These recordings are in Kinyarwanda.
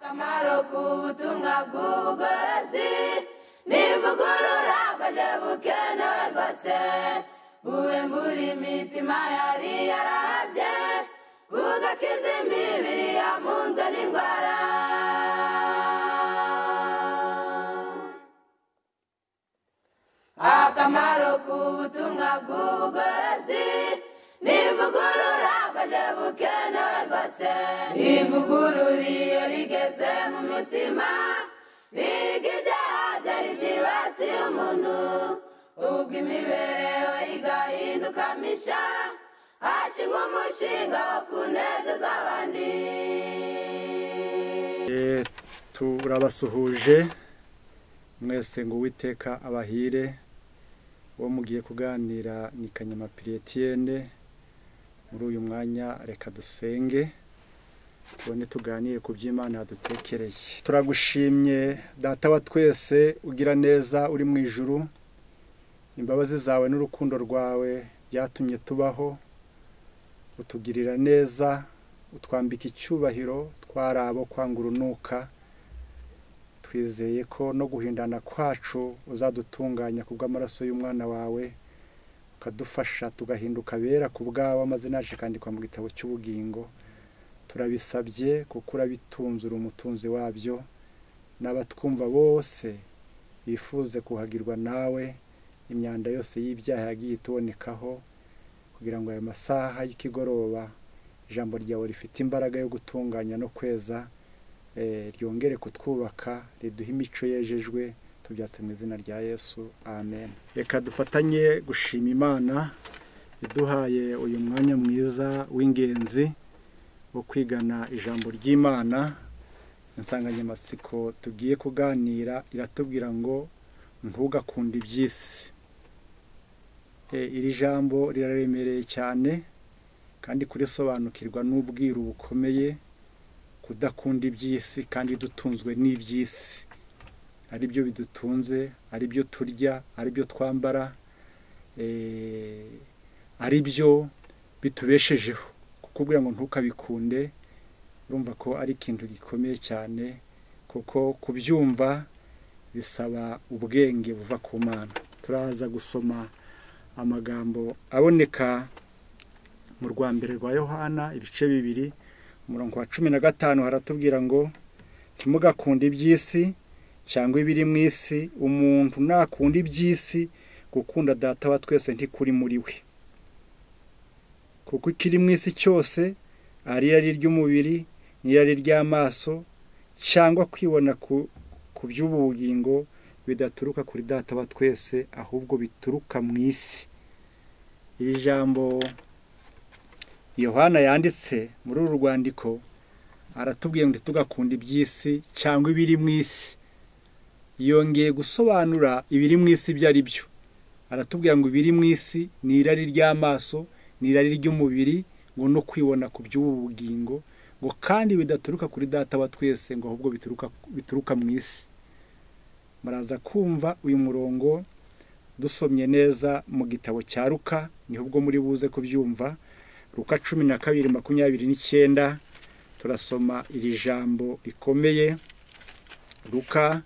akamaro k'ubutumwa bw'ubugorozi n'ivugurura bwaje bukenewe rwose buwembura imitima yari yarabye bugakiza imibiri yamunzwe n'indwara. Akamaro k'ubutumwa bw'ubugorozi n'ivugurura bwaje bukenewe rwose ivugurura iyo rigeze mu mutima biga ibyaha byari byibasiye umuntu ubwo imibereho igahinduka misha hashingwa umushinga wo kunezeza abandi. Turabasuhuje mwese ngo Uwiteka abahire. Uwo mugiye kuganira ni Kanyamapiri Etienne. Muri uyu mwanya reka dusenge tubone tuganire ku by'Imana yadutekereye. Turagushimye Data wa twese ugira neza uri mu ijuru, imbabazi zawe n'urukundo rwawe byatumye tubaho, utugirira neza, utwambika icyubahiro, twarabo kwanga urunuka. Twizeye ko no guhindana kwacu uzadutunganya kubw'amaraso y'umwana wawe, ukadufasha tugahinduka bera ku bwawe, amazina yacu akandikwa mu gitabo cy'ubugingo. Turabisabye kuko urabitunze, uri umutunzi wabyo, n'abatwumva bose bifuze kuhagirwa nawe, imyanda yose y'ibyaha yagiye itubonekaho, kugira ngo ayo masaha y'ikigoroba ijambo ryawe rifite imbaraga yo gutunganya no kweza ryongere kutwubaka, riduhe imico yejejwe, tubyatse mu izina rya Yesu, amen. Reka dufatanye gushima Imana iduhaye uyu mwanya mwiza w'ingenzi wo kwigana ijambo ry'Imana. Insanganyamatsiko tugiye kuganira iratubwira ngo ntugakunde iby'isi. Iri jambo riraremereye cyane kandi kurisobanukirwa n'ubwiru bukomeye, kudakunda iby'isi kandi dutunzwe n'iby'isi, ari byo bidutunze, ari byo turya, ari byo twambara, ari byo bitubeshejeho. Kukubwira ngo ntukabikunde urumva ko ari ikintu gikomeye cyane, kuko kubyumva bisaba ubwenge buva ku Mana. Turaza gusoma amagambo aboneka mu rwambere rwa Yohana ibice 2 umurongo wa 15 haratubwira ngo ntimugakunde iby'isi cyangwa ibiri mu isi. Umuntu nakunda iby'isi, gukunda Data wa twese ntikuri muri we. Kuko ikiri mu isi cyose ari ry'umubiri, n'irari ry'amaso, cyangwa kwibona ku by'ubugingo bidaturuka kuri Data wa twese, ahubwo bituruka mu isi. Iri jambo Yohana yanditse muri uru rwandiko aratubwiye ngo tugakunda iby'isi cyangwa ibiri mu isi. Yongeye gusobanura ibiri mu isi ibyo ari byo. Aratubwira ngo ibiri mu isi ni irari ry'amaso, ni irari ry'umubiri, ngo no kwibona ku by'ubugingo, ngo kandi bidaturuka kuri Data wa twese, ngo ahubwo bituruka mu isi. Muraza kumva uyu murongo dusomye neza mu gitabo cya Luka, niho ubwo muri buze kubyumva. Luka 12:29 turasoma iri jambo rikomeye. Luka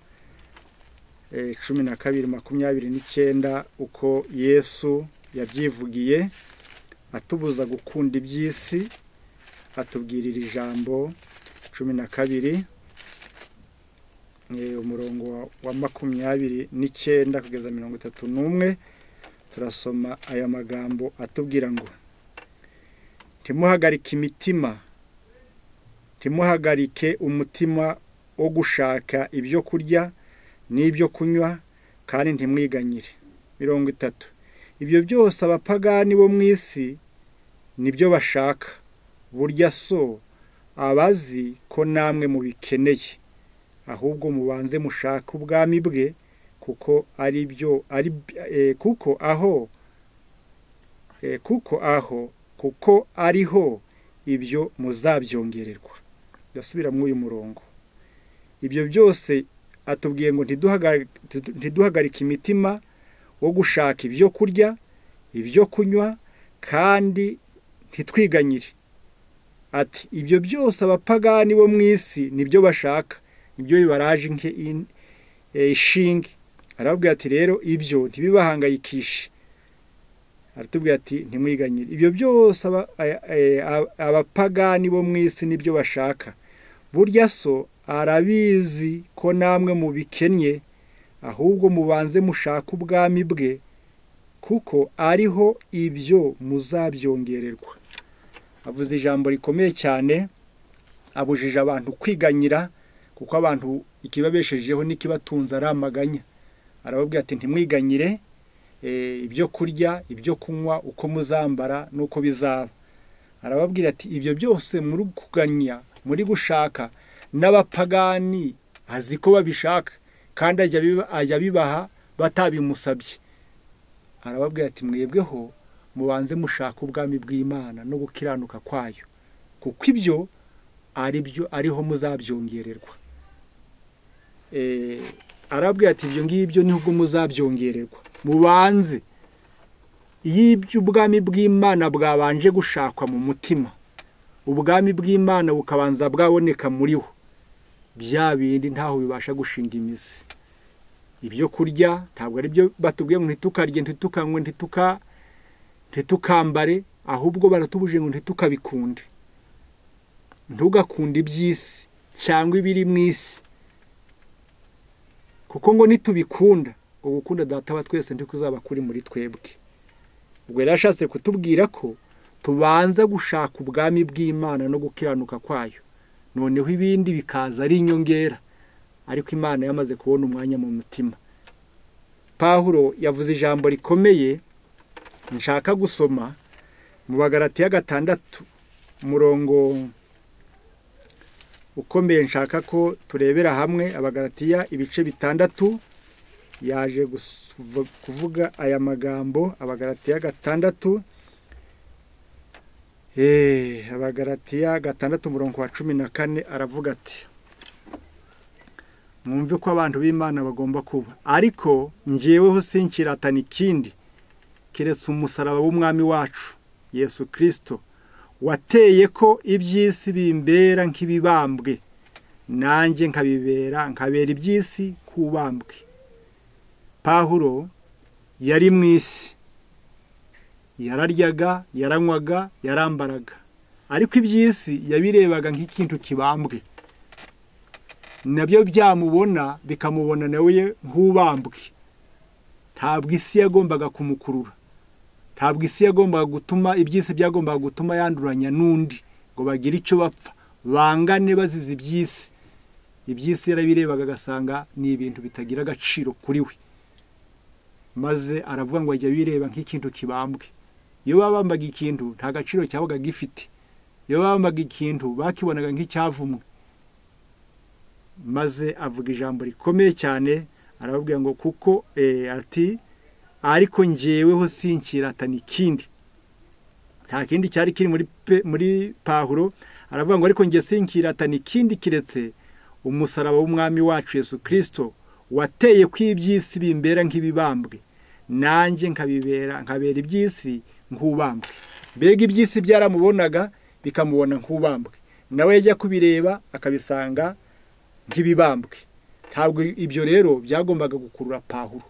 12:29 uko Yesu yabyivugiye atubuza gukunda iby'isi. Atubwira iri jambo 12 umurongo wa 29 kugeza 31. Turasoma aya magambo atubwira ngo ntimuhagarike imitima, ntimuhagarike umutima wo gushaka ibyo kurya n'ibyo kunywa, kandi ntimwiganyire. 30 ibyo byose abapagani bo mu isi nibyo bashaka, burya so abazi ko namwe mubikeneye. Ahubwo mubanze mushaka ubwami bwe, kuko ariho ibyo muzabyongererwa. Ndasubira muri uyu murongo. Ibyo byose atubwiye ngo ntiduhagarike imitima wo gushaka ibyo kurya, ibyo kunywa, kandi ntitwiganyire. ati ibyo byose abapagani bo mu isi nibyo bashaka, nibyo bibaraje ishinge. Arababwira ati rero ibyo ntibibahangayikishe. Aratubwira ati ntimwiganyire. Ibyo byose abapagani bo mu isi nibyo bashaka. Burya so arabizi ko namwe mubikennye, ahubwo mubanze mushaka ubwami bwe, kuko ariho ibyo muzabyongererwa. Avuze ijambo rikomeye cyane, abujije abantu kwiganyira, kuko abantu ikibabeshejeho n'ikibatunze ari amaganya. Arababwira ati ntimwiganyire ibyo kurya, ibyo kunywa, uko muzambara n'uko bizaba. Arababwira ati ibyo byose muri kuganya, muri gushaka, n'abapagani azi ko babishaka, kandi ajya bibaha batabimusabye. Arababwira ati mwebweho mubanze mushaka ubwami bw'Imana no gukiranuka kwayo, kuko ibyo ariho muzabyongererwa. Arababwira ati ibyo ngibyo nibwo muzabyongererwa. Mubanze iyo ubwami bw'Imana bwabanje gushakwa mu mutima, ubwami bw'Imana bukabanza bwaboneka muri ho, bya bindi ntaho bibasha gushinga imizi. Ibyo kurya ntabwo ari byo batubwiye ngo ntitukarye, ntitukanywe, ntitukambare, ahubwo baratubuje ngo ntitukabikunde. Ntugakunde iby'isi cyangwa ibiri mu isi, kuko ngo nitubikunda, ngo gukunda Data wa twese kuzaba kuri muri twebwe. Ubwo yari ashatse kutubwira ko tubanza gushaka ubwami bw'Imana no gukiranuka kwayo, noneho ibindi bikaza ari inyongera. Ariko Imana yamaze kubona umwanya mu mutima. Pawulo yavuze ijambo rikomeye nshaka gusoma mu Bagalatiya 6, umurongo ukomeye nshaka ko turebera hamwe. Abagalatiya ibice 6, yaje kuvuga aya magambo. Abagalatiya 6, Abagalatiya 6 umurongo wa 14 aravuga ati mwumve ko abantu b'Imana bagomba kuba, ariko njyeweho sinkiratana ikindi keretse umusaraba w'umwami wacu Yesu Kristo, wateye ko iby'isi bimbera nk'ibibambwe, nanjye nkabera iby'isi kubambwe. Pawulo yari mu isi, yararyaga, yaranywaga, yarambaraga, ariko iby'isi yabirebaga nk'ikintu kibambwe. Nabyo byamubona bikamubona nawe nk'ubambwe. Ntabwo isi yagombaga kumukurura, ntabwo isi yagombaga gutuma, iby'isi byagombaga gutuma yanduranya n'undi ngo bagire icyo bapfa, bangane bazize iby'isi. Iby'isi yarabirebaga agasanga ni ibintu bitagira agaciro kuri we, maze aravuga ngo ajya bireba nk'ikintu kibambwe. Iyo babambaga ikintu nta gaciro cyabaga gifite, iyo babambaga ikintu bakibonaga nk'icyavumwe. Maze avuga ijambo rikomeye cyane, arababwira ngo kuko ati ariko njyeweho sinkiratana ikindi. Nta kindi cyari kiri muri Pawulo. Aravuga ngo ariko njye sinkiratana ikindi kiretse umusaraba w'umwami wacu Yesu Kristo, wateye ko iby'isi bimbera nk'ibibambwe, nanjye nkabera iby'isi nk'ubambwe. Mbega iby'isi byaramubonaga bikamubona nk'ubambwe, nawe yajya kubireba akabisanga nk'ibibambwe. Ntabwo ibyo rero byagombaga gukurura Pawulo.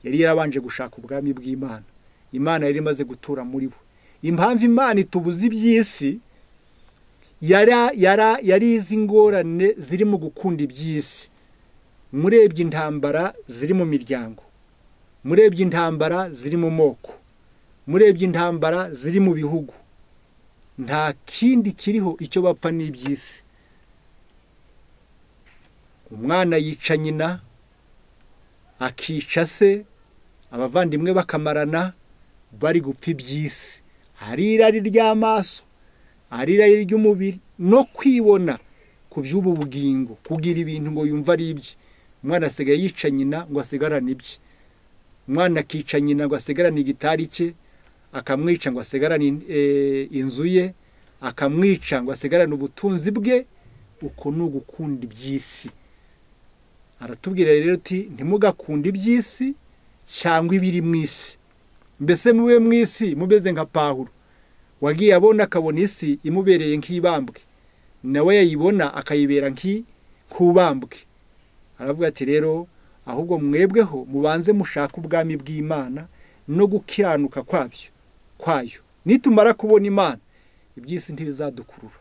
Yari yarabanje gushaka ubwami bw'Imana. Imana yari imaze gutura muri bo. Impamvu Imana itubuza iby'isi, yari izi ngorane ziri mu gukunda iby'isi. Murebye intambara ziri mu miryango, murebye intambara ziri mu moko, murebye intambara ziri mu bihugu, nta kindi kiriho icyo bapfa n'iby'isi. Umwana yica nyina, akica se, abavandimwe bakamarana, bari gupfa iby'isi. Hari irari ry'amaso, hari irari ry'umubiri, no kwibona ku by'ubu bugingo, kugira ibintu ngo yumva ari ibye. Umwana asigaye yica nyina ngo asigarane ibye, umwana akica nyina ngo asigarane igitari cye, akamwica ngo asigarane inzu ye, akamwica ngo asigarane ubutunzi bwe. Uko ni ugukunda iby'isi. Aratubwira rero ati ntimugakunde iby'isi cyangwa ibiri mu isi. Mbese mube mu isi mubeze nka Pawulo, wagiye abona akabona isi imubereye nk'ibambwe, nawe yayibona akayibera nk'ikubambwe. aravuga ati rero ahubwo mwebweho mubanze mushaka ubwami bw'Imana no gukiranuka kwayo. Nitumara kubona Imana, iby'isi ntibizadukurura,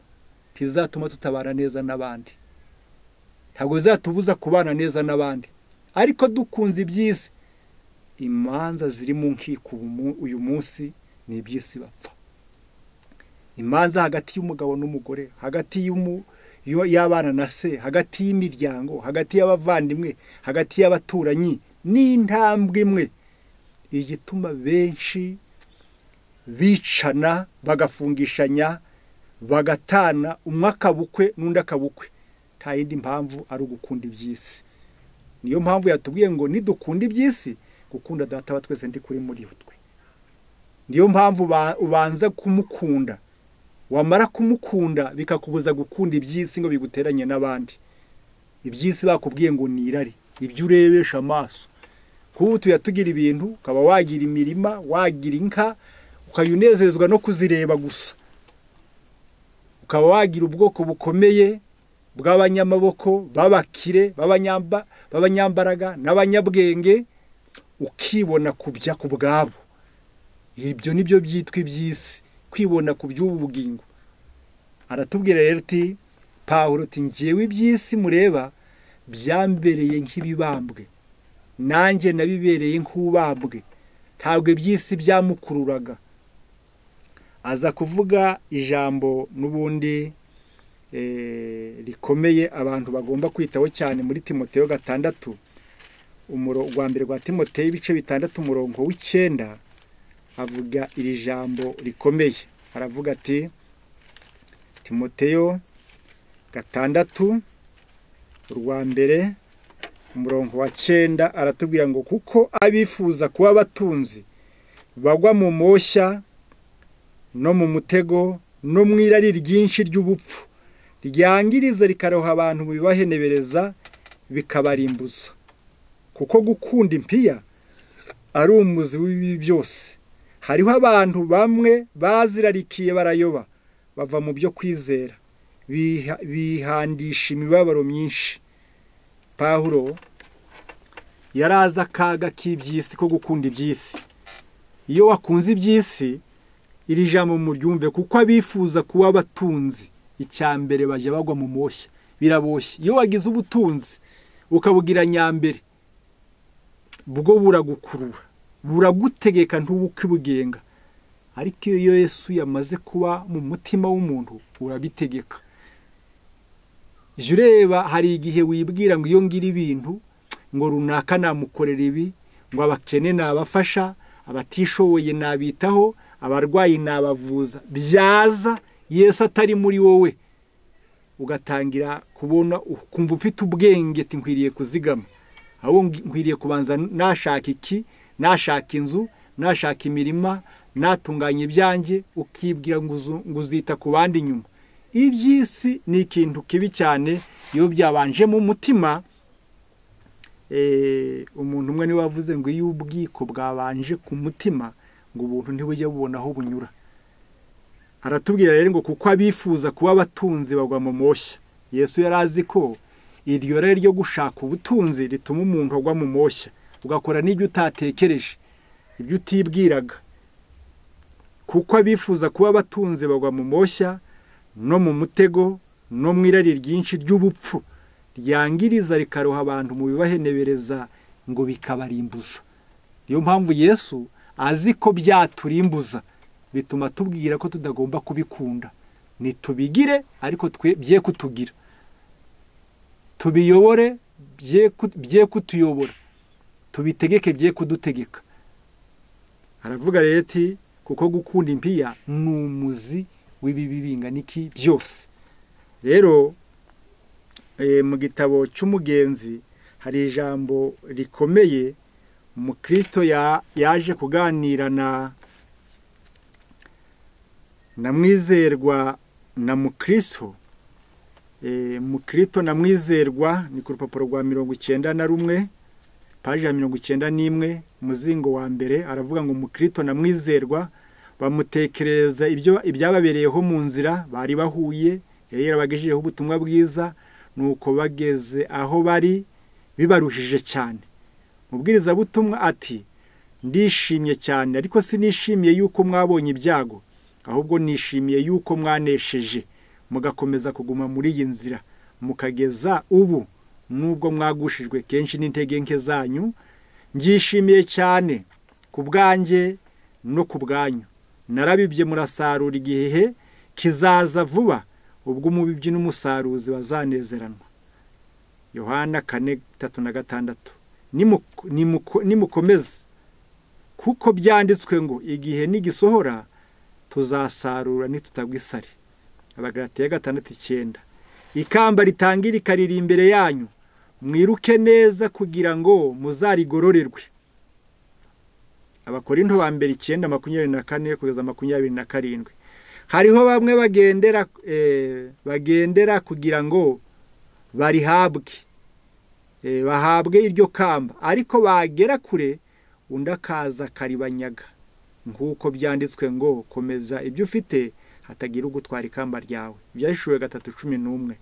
ntibizatuma tutabana neza n'abandi, ntabwo bizatubuza kubana neza n'abandi. Ariko dukunze iby'isi, imanza ziri mu nkiko uyu munsi ni iby'isi bapfa. Imanza hagati y'umugabo n'umugore, hagati y'abana na se, hagati y'imiryango, hagati y'abavandimwe, hagati y'abaturanyi, n'intambwe imwe igituma benshi bicana, bagafungishanya, bagatana, umwe akabukwe n'undi akabukwe. Nta yindi mpamvu ari ugukunda iby'isi. Niyo mpamvu yatubwiye ngo nidukunda iby'isi, gukunda Data wa twese ndi kuri muri twe. Niyo mpamvu ubanza kumukunda, wamara kumukunda bikakubuza gukunda iby'isi ngo biguteranye n'abandi. Iby'isi bakubwiye ngo ni irari, ibyo urebesha amaso. Kuko tuyatugira ibintu, ukaba wagira imirima, wagira inka, ukayunezezwa no kuzireba gusa. Ukaba wagira ubwoko bukomeye bw'abanyamaboko, b'abakire, b'abanyambaraga n'abanyabwenge, ukibona kubya ku bwabo. Ibyo nibyo byitwa iby'isi, kwibona ku by'ubu bugingo. Aratubwira rero ati Pawulo ati njyewe iby'isi mureba byambereye nk'ibibambwe, nanjye nabibereye nk'ubambwe, ntabwo iby'isi byamukururaga. Aza kuvuga ijambo n'ubundi rikomeye abantu bagomba kwitaho cyane muri Timoteyo 6, rwa mbere rwa Timoteyo ibice 6 umurongo w'9, avuga iri jambo rikomeye. Aravuga ati Timoteyo 6 rwa mbere umurongo wa 9 aratubwira ngo kuko abifuza kuba abatunzi bagwa mu moshya no mu mutego no mu irari ryinshi ry'ubupfu ryangiriza rikaroha abantu mu bibahenebereza bikabarimbuza. Kuko gukunda impiya ari umuzi w'ibi byose. Hariho abantu bamwe bazirarikiye barayoba, bava mu byo kwizera, bihandisha imibabaro myinshi. Pawulo yaraza akaga k'iby'isi ko gukunda iby'isi. Iyo wakunze iby'isi, iri jambo muryumve, kuko abifuza kuba abatunzi icyambere bajya bagwa mu moshya, biraboshye. Iyo wagize ubutunzi ukabugira nyambere, bwo buragukurura, buragutegeka ntubukibugenga. Ariko iyo Yesu yamaze kuba mu mutima w'umuntu, urabitegeka. Jureba hari igihe wibwira ngo iyo ngira ibintu, ngo runaka namukorera ibi, ngo abakene nabafasha, abatishoboye nabitaho, abarwayi nabavuza. Byaza Yesu atari muri wowe, ugatangira kubona ukumva ufite ubwenge ati nkwiriye kuzigama, aho nkwiriye kubanza nashaka iki, nashaka inzu, nashaka imirima, natunganya ibyanjye, ukibwira ngo uzita ku bandi nyuma. Iby'isi ni ikintu kibi cyane iyo byabanje mu mutima. Umuntu umwe ni wavuze ngo iyo ubwiko bwabanje ku mutima ngo ubuntu ntibujye bubona aho bunyura. Aratubwira rero ngo kuko abifuza kuba abatunzi bagwa mu moshya. Yesu yarazi ko iryo rero ryo gushaka ubutunzi rituma umuntu agwa mu moshya, ugakora n'ibyo utatekereje, ibyo utibwiraga. Kuko abifuza kuba abatunzi bagwa mu moshya no mu mutego no mu irari ryinshi ry'ubupfu ryangiriza rikaroha abantu mu bibahenebereza ngo bikabarimbuza. Niyo mpamvu Yesu azi ko byaturimbuza, bituma tubwira ko tudagomba kubikunda. Nitubigire ariko bye kutugira, tubiyobore bye kutuyobora, tubitegeke bye kudutegeka. Aravuga rero ati kuko gukunda impiya ni umuzi w'ibibi bingana iki byose. Rero mu gitabo cy'umugenzi hari ijambo rikomeye umukristo yaje kuganira na mwizerwa na mukristo. Mukristo na mwizerwa ni ku rupapuro rwa 91 paji ya 91 muzingo wa mbere. Aravuga ngo mukristo na mwizerwa bamutekereza ibyababereyeho mu nzira bari bahuye, yari yarabagejejeho ubutumwa bwiza, nuko bageze aho bari bibaruhije cyane. Umubwirizabutumwa ati, ndishimye cyane, ariko sinishimiye yuko mwabonye ibyago, ahubwo nishimiye yuko mwanesheje mugakomeza kuguma muri iyi nzira mukageza ubu, nubwo mwagushijwe kenshi n'intege nke zanyu. Njishimiye cyane ku bwanjye no ku bwanyu. Narabibye murasarura, igihe kizaza vuba ubwo umubibyi n'umusaruzi bazanezeranwa. Yohana 4:3-6. Nimukomeze, kuko byanditswe ngo igihe nigisohora tuzasarura nitutagwa isari. Abagalatiya 6:9. Ikamba ritangirika riri imbere yanyu, mwiruke neza kugira ngo muzarigororerwe. Abakorinto ba mbere 9:24-27. Hariho bamwe bagendera kugira ngo barihabwe, bahabwe iryo kamba, ariko bagera kure undi akaza karibanyaga. Nk'uko byanditswe ngo komeza ibyo ufite hatagira ugutwara ikamba ryawe. Byashuwe 3:11.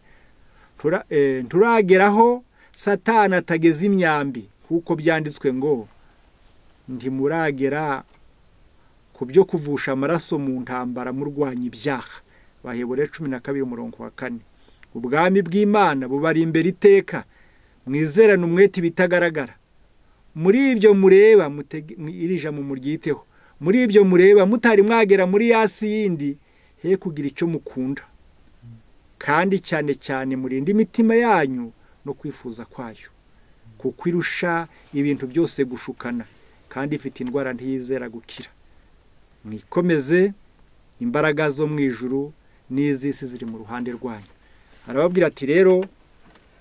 Turageraho Satani atageze imyambi, kuko byanditswe ngo ntimuragera ku byo kuvusha amaraso mu ntambara murwanya ibyaha. Baheburayo 12:4. Ubwami bw'Imana bubari imbere iteka, mwizerane umwete bitagaragara. Muri ibyo mureba irija mu muryiteho, muri ibyo mureba mutari mwagera muri yasi yindi, he kugira icyo mukunda, kandi cyane cyane murinde imitima yanyu no kwifuza kwayo, kuko irusha ibintu byose gushukana, kandi ifite indwara ntiyizera gukira. Mwikomeze, imbaraga zo mu ijuru n'iz'isi ziri mu ruhande rwanyu. Arababwira ati, rero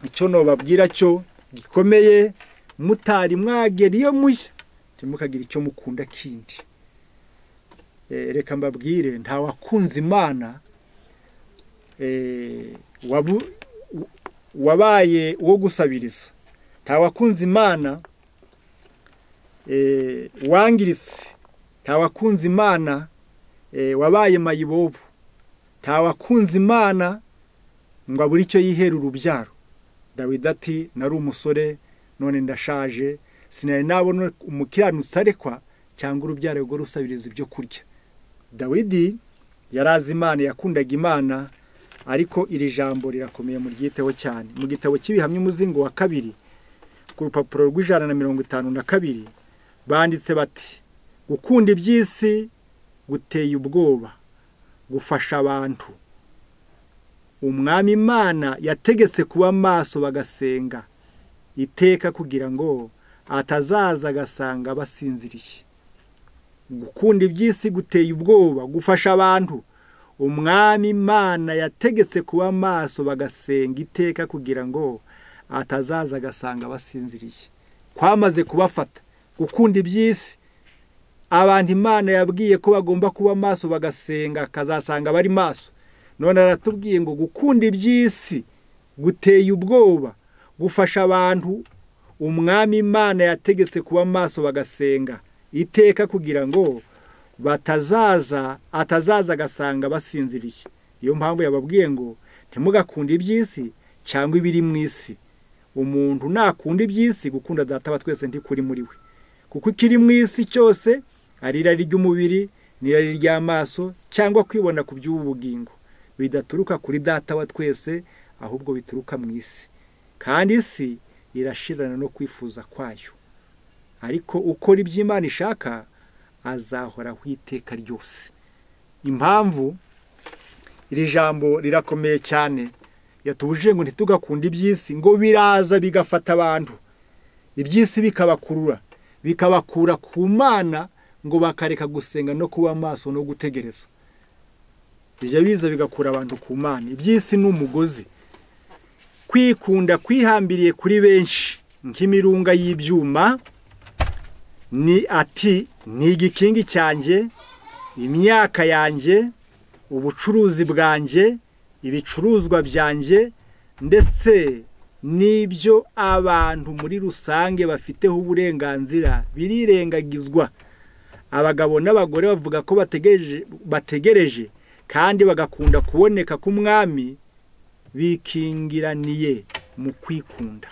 icyo nobabwira cyo gikomeye, mutari mwagera iyo mushya timukagira icyo mukunda kindi. Reka mbabwire, nta wakunze Imana wabaye uwo gusabiriza. Nta wakunze Imana wangiritse. Nta wakunze Imana wabaye mayibobo. Nta wakunze Imana ngo abure icyo yihera urubyaro. Dawidi ati, nari umusore none ndashaje, sinari nabona umukiranutsi arekwa cyangwa urubyaro rwo rusabiriza ibyo kurya. Dawidi yarazi Imana, yakundaga Imana, ariko iri jambo rirakomeye mu ryiteho cyane. Mu gitabo cy'ibihamya umuzingo wa 2 ku rupapuro rw'152 banditse bati, gukunda iby'isi guteye ubwoba, gufasha abantu. Umwami Imana yategetse kuba maso bagasenga iteka kugira ngo atazaza agasanga basinziriye. Gukunda iby'isi guteye ubwoba, gufasha abantu. Umwami Imana yategetse kuba maso bagasenga iteka kugira ngo atazaza agasanga basinziriye. Kwamaze kubafata gukunda iby'isi. Abantu Imana yabwiye ko bagomba kuba maso bagasenga kazasanga bari maso. None aratubwiye ngo gukunda iby'isi guteye ubwoba, gufasha abantu. Umwami Imana yategetse kuba maso bagasenga iteka kugira ngo atazaza agasanga basinziriye. Iyo mpamvu yababwiye ngo ntimugakunde iby'isi cyangwa ibiri mu isi. Umuntu nakunda iby'isi, gukunda Data wa twese ntikuri muri we. Kuko ikiri mu isi cyose ari irari ry'umubiri n'irari ry'amaso cyangwa kwibona ku by'ubugingo, bidaturuka kuri Data wa twese, ahubwo bituruka mu isi. Kandi isi irashirana no kwifuza kwayo, ariko ukora iby'Imana ishaka azahora iteka ryose. Impamvu iri jambo rirakomeye cyane, yatubujije ngo ntitugakunde iby'isi, ngo biraza bigafata abantu, iby'isi bikabakura ku Mana, ngo bakareka gusenga no kuba maso no gutegereza. Bijya biza bigakura abantu ku Mana. Iby'isi n'umugozi, kwikunda kwihambiriye kuri benshi nk'imirunga y'ibyuma. Ni igikingi cyanjye, imyaka yanjye, ubucuruzi bwanjye, ibicuruzwa byanjye, ndetse n'ibyo abantu muri rusange bafiteho uburenganzira birirengagizwa. abagabo n'abagore bavuga ko bategereje kandi bagakunda kuboneka k'umwami bikingiraniye mu kwikunda.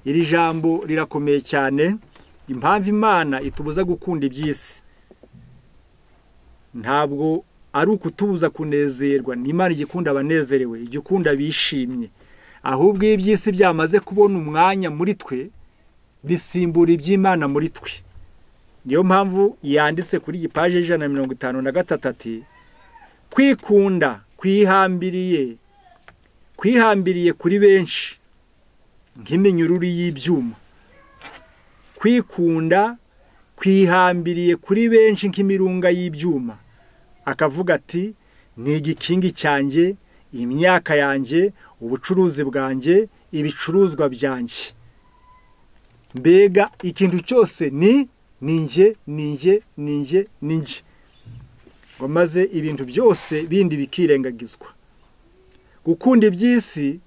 Iri jambo rirakomeye cyane. Impamvu Imana itubuza gukunda iby'isi ntabwo ari ukutubuza kunezerwa. Ni Imana igikunda abanezerewe, igikunda bishimye. Ahubwo iyo iby'isi byamaze kubona umwanya muri twe, bisimbura iby'Imana muri twe. Niyo mpamvu yanditse kuri iyi paje 153 ati kwikunda kwihambiriye kuri benshi nk'iminyururu y'ibyuma. Kwikunda kwihambiriye kuri benshi nk'imirunga y'ibyuma. Akavuga ati ni igikingi cyanjye, imyaka yanjye, ubucuruzi bwanjye, ibicuruzwa byanjye. Mbega ikintu cyose ninjye. Ngo maze ibintu byose bindi bikirengagizwa. Gukunda iby'isi,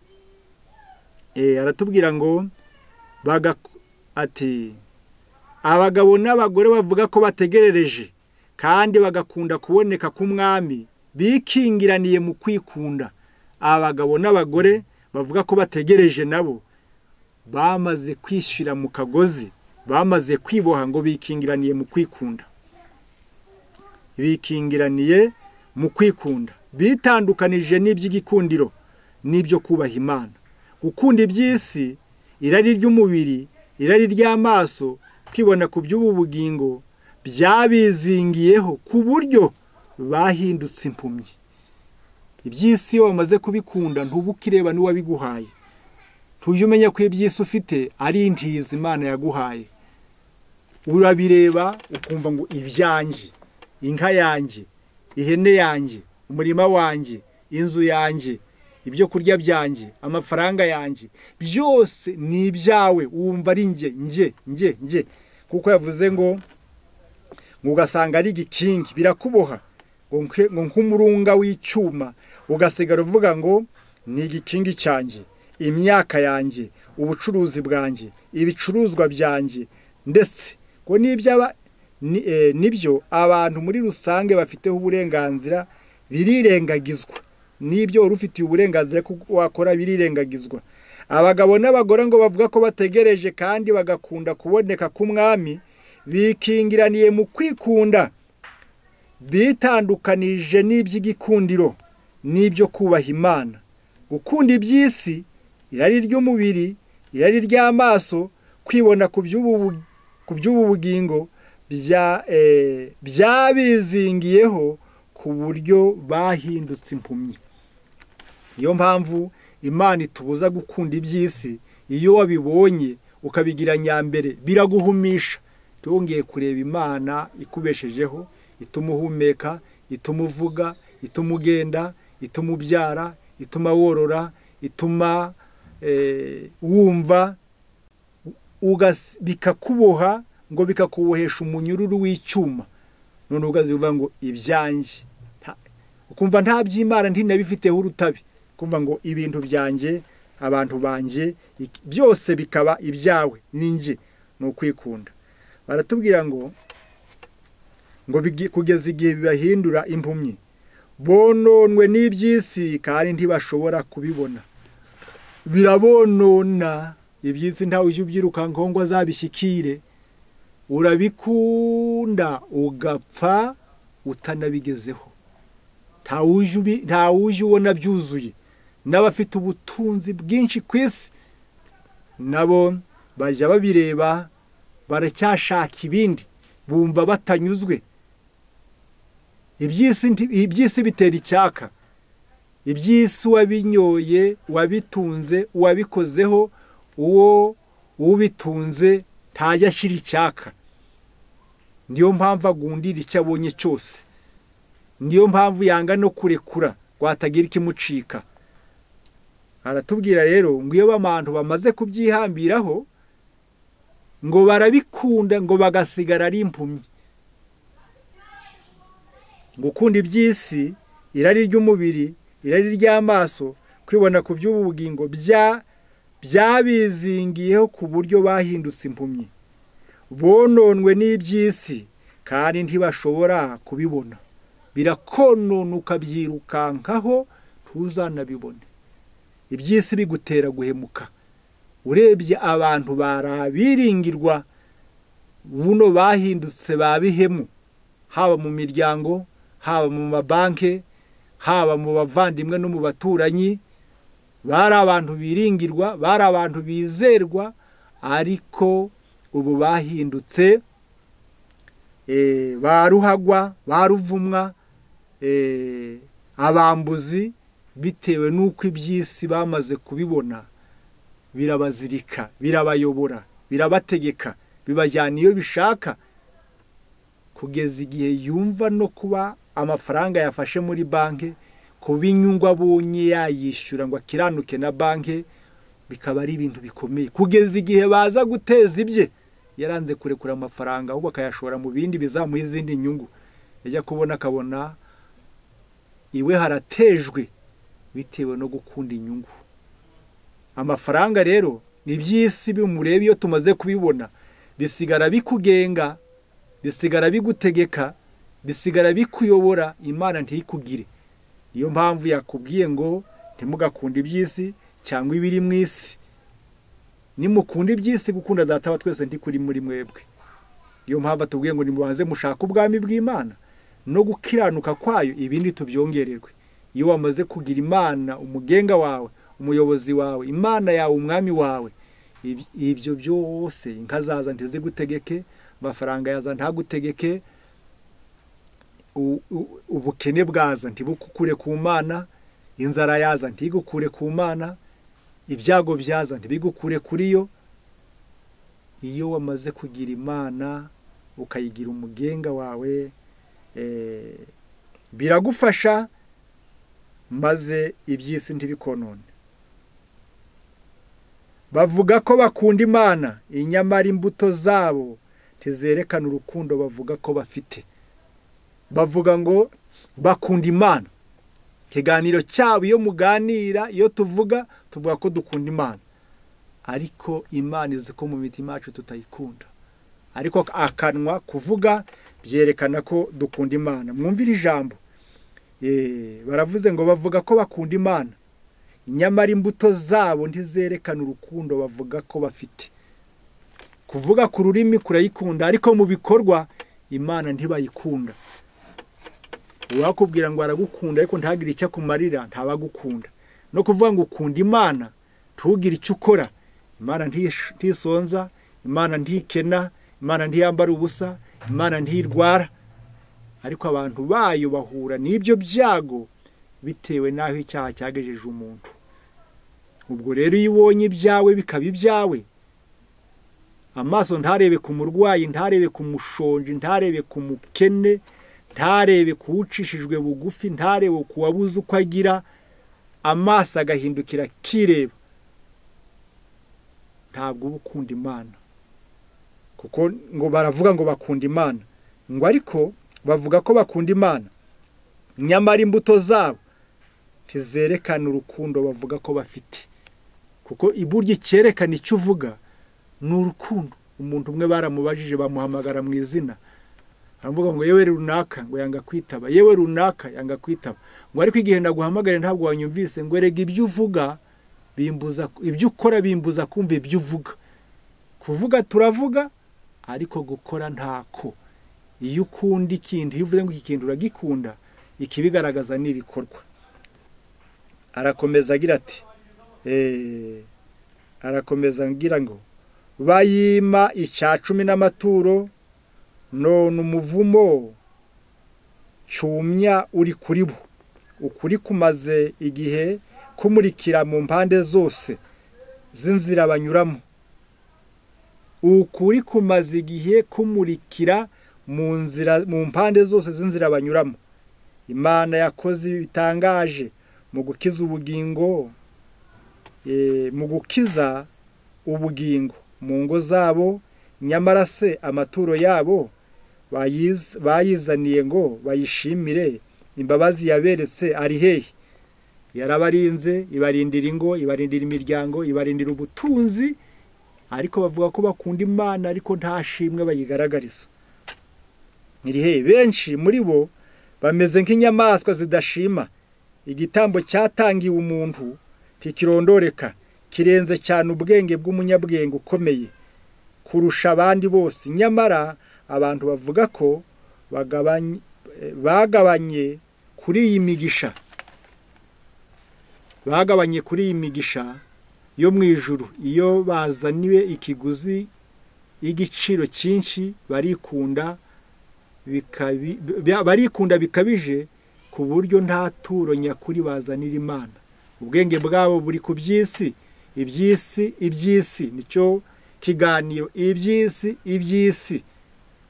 aratubwira ngo ati abagabo n'abagore bavuga ko bategerereje kandi bagakunda kuboneka k'umwami bikingiraniye mu kwikunda. Abagabo n'abagore bavuga ko bategereje nabo bamaze kwishyira mu kagozi, bamaze kwiboha ngo bikingiraniye mu kwikunda. Bikingiraniye mu kwikunda, bitandukanije n'iby'igikundiro n'ibyo kubaha Imana. Gukunda iby'isi, irari ry'umubiri, irari ry'amaso, kwibona ku by'ubu bugingo byabizingiyeho ku buryo bahindutse impumyi. Iby'isi iyo wamaze kubikunda ntubukireba n'uwabiguhaye. Ntujye umenya ko iby'isi ufite ari intizi Imana yaguhaye. Urabireba ukumva ngo ibyanjye, inka yanjye, ihene yanjye, umurima wanjye, inzu yanjye, ibyo kurya byanjye, amafaranga yanjye, byose ni ibyawe. Wumva ari njye. Kuko yavuze ngo ugasanga ari igikingi, birakuboha ngo nk'umurunga w'icyuma, ugasigara uvuga ngo ni igikingi cyanjye, imyaka yanjye, ubucuruzi bwanjye, ibicuruzwa byanjye. Ndetse ngo nibyo abantu muri rusange bafiteho uburenganzira birirengagizwa. Nibyo wari ufitiye uburenganzira ko wakora birirengagizwa. Abagabo n'abagore ngo bavuga ko bategereje kandi bagakunda kuboneka k'umwami bikingiraniye mu kwikunda, bitandukanije n'iby'igikundiro n'ibyo kubaha Imana. Gukunda iby'isi, irari ry'umubiri, irari ry'amaso, kwibona ku by'ubu bugingo byabizingiyeho ku buryo bahindutse impumyi. Niyo mpamvu Imana itubuza gukunda iby'isi. Iyo wabibonye ukabigira nyambere biraguhumisha. Tongeye kureba Imana ikubeshejeho, ituma uhumeka, ituma uvuga, ituma ugenda, ituma ubyara, ituma worora, ituma wumva, bikakuboha ngo bikakubohesha umunyururu w'icyuma. None ugazivuga ngo ibyanjye, ukumva nta by'Imana ntinabifiteho urutabi. Kumva ngo ibintu byanjye, abantu banje, byose bikaba ibyawe. Ninjye. Ni ukwikunda. Baratubwira ngo kugeza igihe bibahindura impumyi, bononwe n'iby'isi kandi ntibashobora kubibona. Birabonona iby'isi, ntawe ujya ubyirukankaho ngo azabishyikire. Urabikunda ugapfa utanabigezeho. Ntawe uje ubona byuzuye. N'abafite ubutunzi bwinshi ku isi nabo bajya babireba, baracyashaka ibindi, bumva batanyuzwe. Iby'isi bitera icyaka. Iby'isi wabinyoye, wabitunze, wabikozeho, uwo ubitunze ntajya ashira icyaka. Niyo mpamvu agundira icyo abonye cyose. Niyo mpamvu yanga no kurekura watagira ikimucika. Aratubwira rero ngo iyo abantu bamaze kubyihambiraho ngo barabikunda ngo bagasigara ari impumyi. Gukunda iby'isi, irari ry'umubiri, irari ry'amaso, kwibona ku by'ubu bugingo byabizingiyeho ku buryo bahindutse impumyi. Bononwe n'iby'isi kandi ntibashobora kubibona, birakonona ukabyirukankaho ntuzanabibone. Iby'isi bigutera guhemuka. Urebye abantu barabiringirwa buno bahindutse babihemu, haba mu miryango, haba mu mabanke, haba mu bavandimwe no mu baturanyi. Bari abantu biringirwa, bari abantu bizerwa, ariko ubu bahindutse baruhagwa, baruvumwa, abambuzi, bitewe n'uko iby'isi bamaze kubibona. Birabazirika, birabayobora, birabategeka, bibajyana iyo bishaka, kugeza igihe yumva no kuba amafaranga yafashe muri banki, kuba inyungu abonye yayishyura ngo akiranuke na banki, bikaba ari ibintu bikomeye. Kugeza igihe baza guteza ibye, yaranze kurekura amafaranga ahubwo akayashora mu bindi bizamuha izindi nyungu. Yajya kubona akabona iwe haratejwe bitewe no gukunda inyungu. Amafaranga rero ni iby'isi bimureba, iyo tumaze kubibona bisigara bikugenga, bisigara bigutegeka, bisigara bikuyobora, Imana ntikugire. Niyo mpamvu yakubwiye ngo ntimugakunde iby'isi cyangwa ibiri mu isi. Nimukunda iby'isi, gukunda Data wa twese ntikuri muri mwebwe. Niyo mpamvu atubwiye ngo nimubanze mushaka ubwami bw'Imana no gukiranuka kwayo, ibindi tubyongererwe. Iyo wamaze kugira Imana umugenga wawe, umuyobozi wawe, Imana yawe, umwami wawe, ibyo byose, inka zaza ntizigutegeke, amafaranga yaza ntagutegeke, ubukene bwaza ntibukukure ku Mana, inzara yaza ntigukure ku Mana, ibyago byaza ntibigukure kuri yo. Iyo wamaze kugira Imana ukayigira umugenga wawe, biragufasha, maze iby'isi ntibikonone. Bavuga ko bakunda Imana, inyamara imbuto zabo ntizerekana urukundo bavuga ko bafite. Bavuga ngo bakunda Imana. Ikiganiro cyabo iyo muganira, iyo tuvuga ko dukunda Imana, ariko Imana izi ko mu mitima yacu tutayikunda. Ariko akanwa kuvuga byerekana ko dukunda Imana. Mwumvire ijambo. Baravuze ngo bavuga ko bakunda Imana, nyamara imbuto zabo ntizerekana urukundo bavuga ko bafite. Kuvuga ku rurimi kurayikunda, ariko mu bikorwa Imana ntibayikunda. Uwakubwira ngo aragukunda ariko ntagire icyo akumarira, ntabagukunda. No kuvuga ngo ukunda Imana, ntugire icyo ukora, Imana ntisonza, Imana ntikena, Imana ntiyambara ubusa, Imana ntirwara. Ariko abantu bayo bahura n'ibyo byago bitewe n'aho icyaha cyagejeje umuntu. Ubwo rero iyo ubonye ibyawe bikaba ibyawe, amaso ntarebe ku murwayi, ntarebe ku mushonji, ntarebe ku mukene, ntarebe ku ucishijwe bugufi, ntarebe ku wabuze uko agira, amaso agahindukira kireba, ntabwo uba ukunda Imana. Kuko ngo baravuga ngo bakunda Imana, ngo ariko bavuga ko bakunda Imana, nyamara imbuto zabo ntizerekana urukundo bavuga ko bafite. Kuko iburyo cyerekana icyo uvuga ni urukundo. Umuntu umwe baramubajije, bamuhamagara mu izina, aravuga ngo yewe runaka, ngo yanga kwitaba, yewe runaka yanga kwitaba. Ngo ariko igihe ndaguhamagara ntabwo wanyumvise, ngo erega ibyo uvuga bimbuza, ibyo ukora bimbuza kumva ibyo uvuga. Kuvuga turavuga, ariko gukora ntako. Iyo ukunda ikintu, iyo uvuze ngo iki kintu uragikunda, ikibigaragaza n'ibikorwa. Arakomeza agira ati, arakomeza ngira ngo bayima icya 10 n'amaturo, none umuvumo cyumya uri kuri bo. Ukuri kumaze igihe kumurikira mu mpande zose z'inzira banyuramo. Ukuri kumaze igihe kumurikira mu mpande zose z'inzira banyuramo. Imana yakoze bitangaje mu gukiza ubugingo, mu gukiza ubugingo mu ngo zabo. Nyamara se amaturo yabo bayizaniye ngo bayishimire, imbabazi yaberetse ari hehe? Yarabarinze, ibarindira ingo, ibarindira imiryango, ibarindira ubutunzi, ariko bavuga ko bakunda Imana ariko nta shimwe bayigaragariza. irihe benshi muri bo bameze nk'inyamaswa zidashima. Igitambo cyatangiwe umuntu kikirondoreka, kirenze cyane ubwenge bw'umunyabwenge ukomeye kurusha abandi bose. Nyamara abantu bavuga ko bagabanye kuri iyi migisha, yo mu ijuru. Iyo bazaniwe ikiguzi y'igiciro cyinshi barikunda bikabije ku buryo nta turo nyakuri bazanira Imana. Ubwenge bwabo buri ku by'isi. Iby'isi nicyo kiganiro. Iby'isi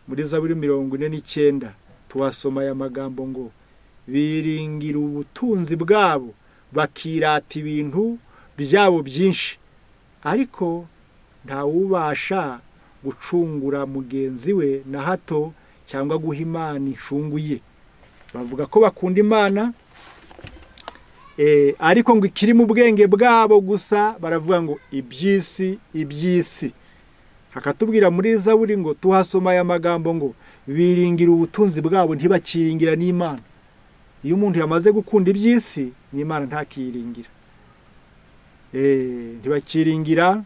muri Zaburi 49 tuhasoma aya magambo ngo biringira ubutunzi bwabo, bakirata ibintu byabo byinshi, ariko ntawubasha gucungura mugenzi we na hato cyangwa guha Imana incungu ye. Bavuga ko bakunda Imana, ariko ngo ikiri mu bwenge bwabo gusa baravuga ngo iby'isi. Hakatubwira muri Zaburi ngo tuhasoma aya magambo ngo biringira ubutunzi bwabo, ntibakiringira n'Imana. Iyo umuntu yamaze gukunda iby'isi, n'Imana ntakiringira. Ntibakiringira,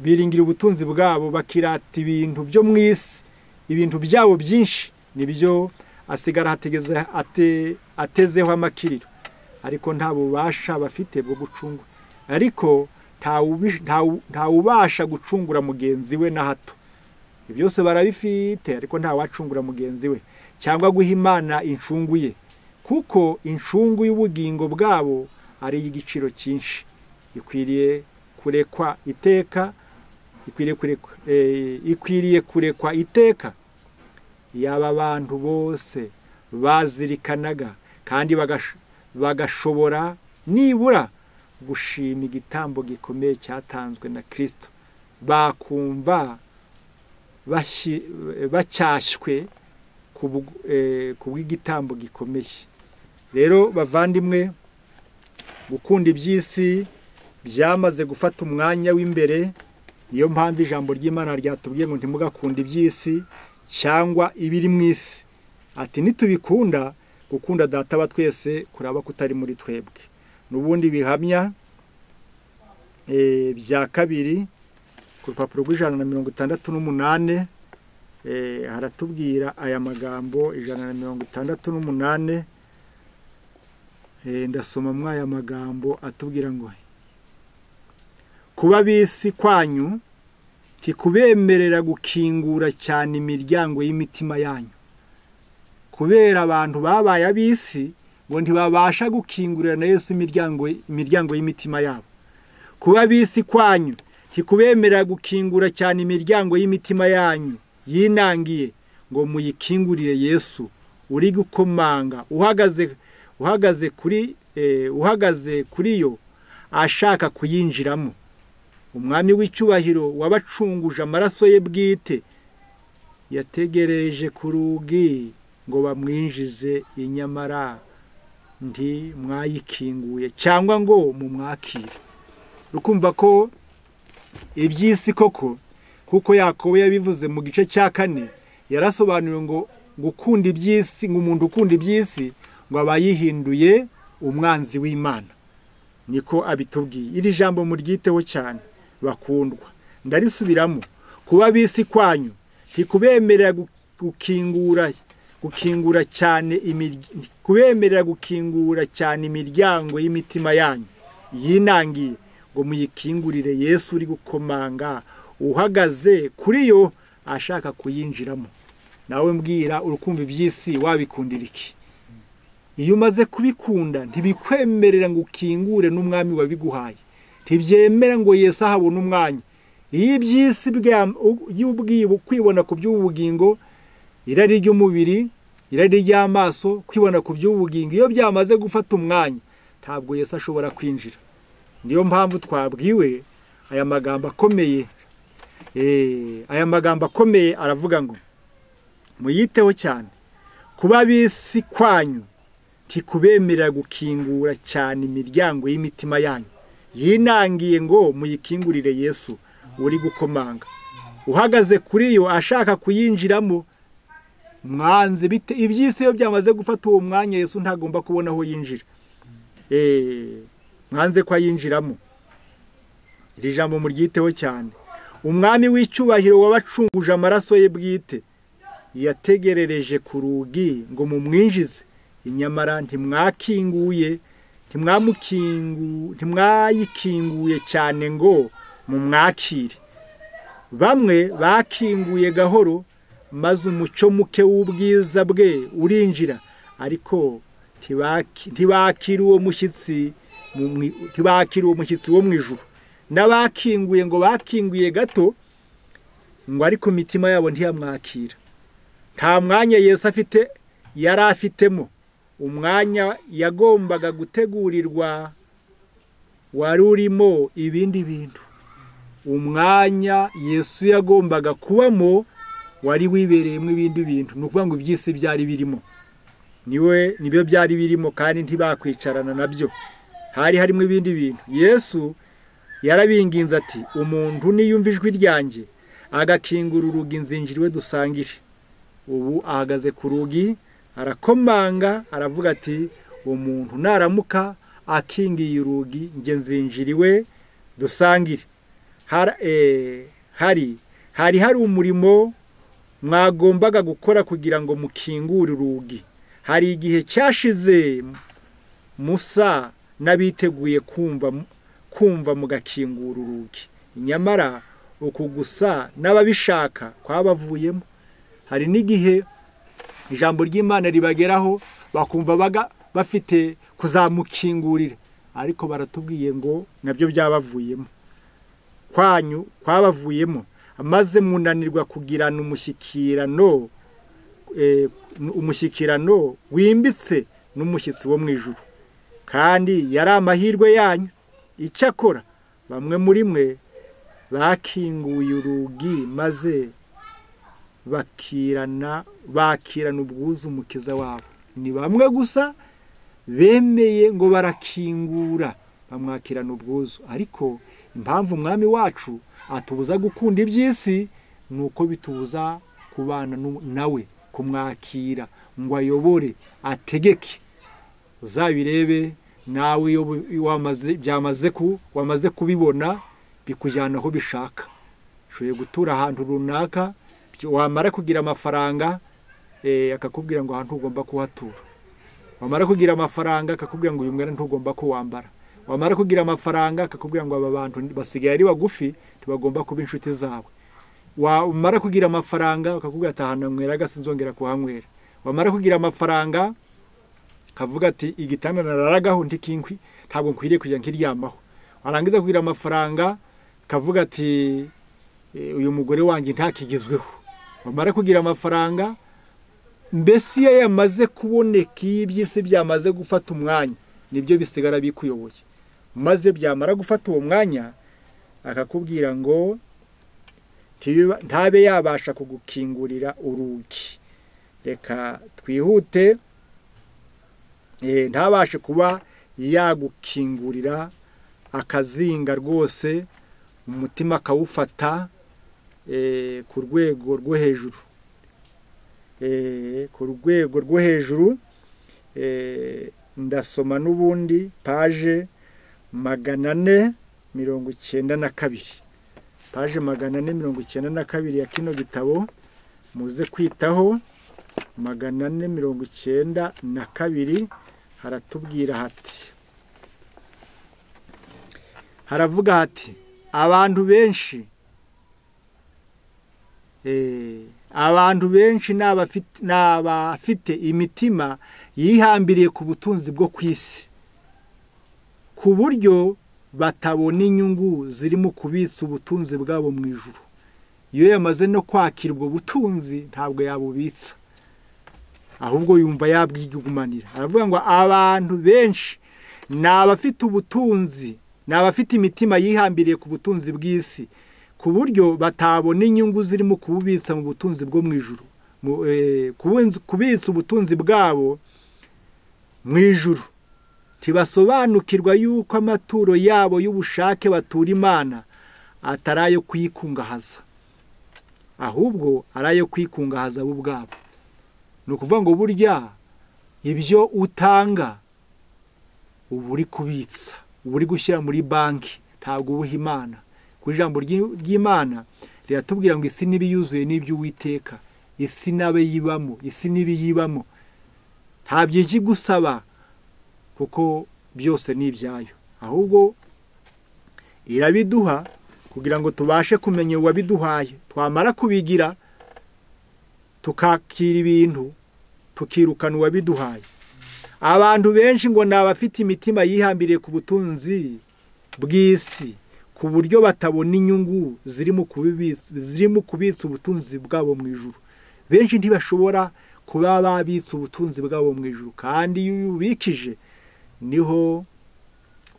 biringira ubutunzi bwabo, bakirata ibintu byo mu isi, ibintu byabo byinshi nibyo asigara atezeho amakiriro, ariko nta bubasha bafite bwo gucungura. Ariko ntawubasha gucungura mugenzi we na hato. Byose barabifite, ariko ntawacungura mugenzi we cyangwa guha Imana incungu ye, kuko incungu y'ubugingo bwabo ari igiciro cyinshi, ikwiriye kurekwa iteka. Yaba abantu bose bazirikanaga kandi bagashobora nibura gushima igitambo gikomeye cyatanzwe na Kristo, bakumva bacyashywe ku bw'igitambo gikomeye. Rero bavandimwe, gukunda iby'isi byamaze gufata umwanya w'imbere. Niyo mpamvu ijambo ry'Imana ryatubwiye ngo ntimugakunde iby'isi cyangwa ibiri mu isi. Ati nitubikunda, gukunda Data wa twese kuraba kutari muri twebwe. N'ubundi bihamya bya kabiri ku rupapuro rw'168 haratubwira aya magambo 168. Ndasoma mwaya magambo atubwira ngo kuba bisi kwanyu kikubemerera gukingura cyane imiryango y'imitima yanyu. Kubera abantu babaye abisi ngo ntibabasha gukingurira na Yesu imiryango y'imitima yabo. Kuba bisi kwanyu kikubemerera gukingura cyane imiryango y'imitima yanyu yinangiye ngo muyikingurire Yesu uri gukomanga, uhagaze kuri yo ashaka kuyinjiramo. Umwami w'icyubahiro wabacunguje amaraso ye bwite yategereje ku rugi ngo bamwinjize, inyamara mwayikinguye cyangwa ngo mumwakire. Rukumva ko iby'isi koko, kuko Yakobo yabivuze mu gice cya 4, yarasobanuye ngo gukunda iby'isi, ngo umuntu ukunda iby'isi ngo abayihinduye umwanzi w'Imana. Niko abitubwiye. Iri jambo muryiteho cyane bakundwa. Ndarisubiramo. Kuba bisi kwanyu kikubemerera gukingura cyane imiryango y'imitima yanyu yinangiye ngo muyikingurire Yesu uri gukomanga, uhagaze kuri yo ashaka kuyinjiramo. Nawe mbwira, urukumva iby'isi wabikundira iki? Iyo umaze kubikunda ntibikwemerera ngo ukingure n'umwami wabiguhaye, ntibyemera ngo Yesu ahabone umwanya. Iyo iby'isi y'ubwibo, kwibona ku by'ubugingo, irari ry'umubiri, irari ry'amaso, kwibona ku by'ubugingo, iyo byamaze gufata umwanya ntabwo Yesu ashobora kwinjira. Niyo mpamvu twabwiwe aya magambo akomeye. Aya magambo akomeye aravuga ngo muyiteho cyane. Kuba bisi kwanyu kikubemerera gukingura cyane imiryango y'imitima yanyu yinangiye ngo muyikingurire Yesu uri gukomanga, uhagaze kuri yo ashaka kuyinjiramo. mwanze bite iby'isi iyo byamaze gufata uwo mwanya Yesu ntagomba kubona aho yinjira. Mwanze ko ayinjiramo. Iri jambo muryiteho cyane. Umwami w'icyubahiro wabacunguje amaraso ye bwite yategerereje ku rugi ngo mumwinjize, inyamara ntimwakinguye, ntimwayikinguye cyane ngo mumwakire. Bamwe bakinguye gahoro, maze umucyo muke w'ubwiza bwe urinjira, ariko ntibakira uwo mushyitsi wo mu ijuru. N'abakinguye ngo bakinguye gato, ngo ariko imitima yabo ntiyamwakira. Nta mwanya Yesu yari afitemo. Umwanya yagombaga gutegurirwa wari urimo ibindi bintu. Umwanya Yesu yagombaga kubamo wari wibereyemo ibindi bintu. Ni ukuvuga ngo iby'isi byari birimo, nibyo byari birimo, kandi ntibakwicarana nabyo. Hari harimo ibindi bintu. Yesu yarabinginze ati, umuntu niyumva ijwi ryanjye agakingura urugi, nzinjiriwe dusangire. Ubu ahagaze ku rugi arakomanga, aravuga ati, umuntu naramuka akingiye urugi, njye nzinjiriwe dusangire. Hari umurimo mwagombaga gukora kugira ngo mukingure urugi. Hari igihe cyashize musa n'abiteguye kumva mugakingura urugi, nyamara uku gusa n'ababishaka kwabavuyemo. Hari n'igihe ijambo ry'Imana ribageraho bakumva bafite kuzamukingurira, ariko baratubwiye ngo nabyo byabavuyemo, kwanyu kwabavuyemo, maze munanirwa kugirana umushyikirano wimbitse n'umushyitsi wo mu ijuru. Kandi yari amahirwe yanyu. Icyakora bamwe muri mwe bakinguye urugi, maze bakirana ubwuzu umukiza wabo. Ni bamwe gusa bemeye ngo barakingura, bamwakirana ubwuzu. Ariko impamvu umwami wacu atubuza gukunda iby'isi, ni uko bitubuza kubana nawe, kumwakira ngo ayobore, ategeke. Uzabirebe nawe iyo wamaze kubibona, bikujyana aho bishaka. Ushoboye gutura ahantu runaka, wamara kugira amafaranga akakubwira ngo ahantu ugomba kuhatura. Wamara kugira amafaranga akakubwira ngo uyu mwenda ntugomba kuwambara. Wamara kugira amafaranga akakubwira ngo aba bantu basigaye ari bagufi, ntibagomba kuba inshuti zawe. Wamara kugira amafaranga akakubwira ati ahantu nyweraga sinzongera kuhanywera. Wamara kugira amafaranga kavuga ati igitanda nararagaho ndikinkwi, ntabwo nkwiriye kujya nkiryamaho. Warangiza kugira amafaranga kavuga ati uyu mugore wanjye ntakigezweho. Wamara kugira amafaranga, mbese iyo yamaze kuboneka, iby'isi byamaze gufata umwanya, nibyo bisigara bikuyoboye. Maze byamara gufata uwo mwanya akakubwira ngo ntabe yabasha kugukingurira urugi. Reka twihute, ntabashe kuba yagukingurira akazinga rwose, umutima akawufata ku rwego rwo hejuru. Ku rwego rwo hejuru, ndasoma n'ubundi paje 492. Paje 492 ya kino gitabo muze kwitaho. 492 haratubwira hati, haravuga hati, abantu benshi n'abafite imitima yihambiriye ku butunzi bwo ku isi, ku buryo batabona inyungu ziri mu kubitsa ubutunzi bwabo mu ijuru. Iyo yamaze no kwakira ubwo butunzi, ntabwo yabubitsa, ahubwo yumva yabwigumanira. Aravuga ngo abantu benshi n'abafite ubutunzi, n'abafite imitima yihambiriye ku butunzi bw'isi, ku buryo batabona inyungu ziri mu kububitsa mu butunzi bwo mu ijuru, kubitsa ubutunzi bwabo mu ijuru. Ntibasobanukirwa yuko amaturo yabo y'ubushake batura Imana atari ayo kwikungahaza, ahubwo ari ayo kwikungahaza bo ubwabo. ni ukuvuga ngo burya ibyo utanga uba uri kubitsa, uba uri gushyira muri banki, ntabwo ubuha Imana. Ku ijambo ry'Imana riratubwira ngo isi n'ibiyuzuye n'iby'Uwiteka, isi n'abayibamo, isi n'ibiyibamo, nta byinshi gusaba kuko byose ni ibyayo, ahubwo irabiduha kugira ngo tubashe kumenya uwabiduhaye. Twamara kubigira tukakira ibintu, tukirukana uwabiduhaye. Abantu benshi ngo ni abafite imitima yihambiriye ku butunzi bw'isi, ku buryo batabona inyungu ziri mu kubitsa ubutunzi bwabo mu ijuru. Benshi ntibashobora kuba babitsa ubutunzi bwabo mu ijuru, kandi iyo ubikije niho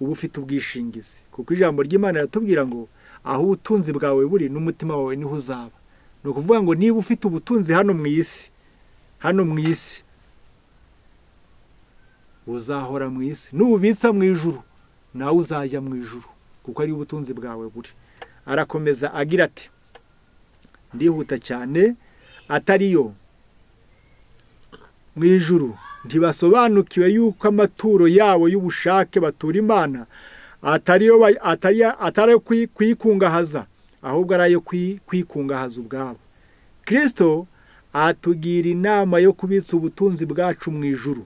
uba ufite ubwishingizi, kuko ijambo ry'Imana riratubwira ngo aho ubutunzi bwawe buri n'umutima wawe niho uzaba. Ni ukuvuga ngo niba ufite ubutunzi hano mu isi uzahora mu isi, n'ububitsa mu ijuru nawe uzajya mu ijuru, kuko ari ubutunzi bwawe buri. Arakomeza agira ati, ndihuta cyane, atariyo mu ijuru ntibasobanukiwe yuko amaturo yabo y'ubushake batura Imana atari ayo kwikungahaza, ahubwo ari ayo kwikungahaza ubwabo. Kristo atugira inama yo kubitsa ubutunzi bwacu mu ijuru.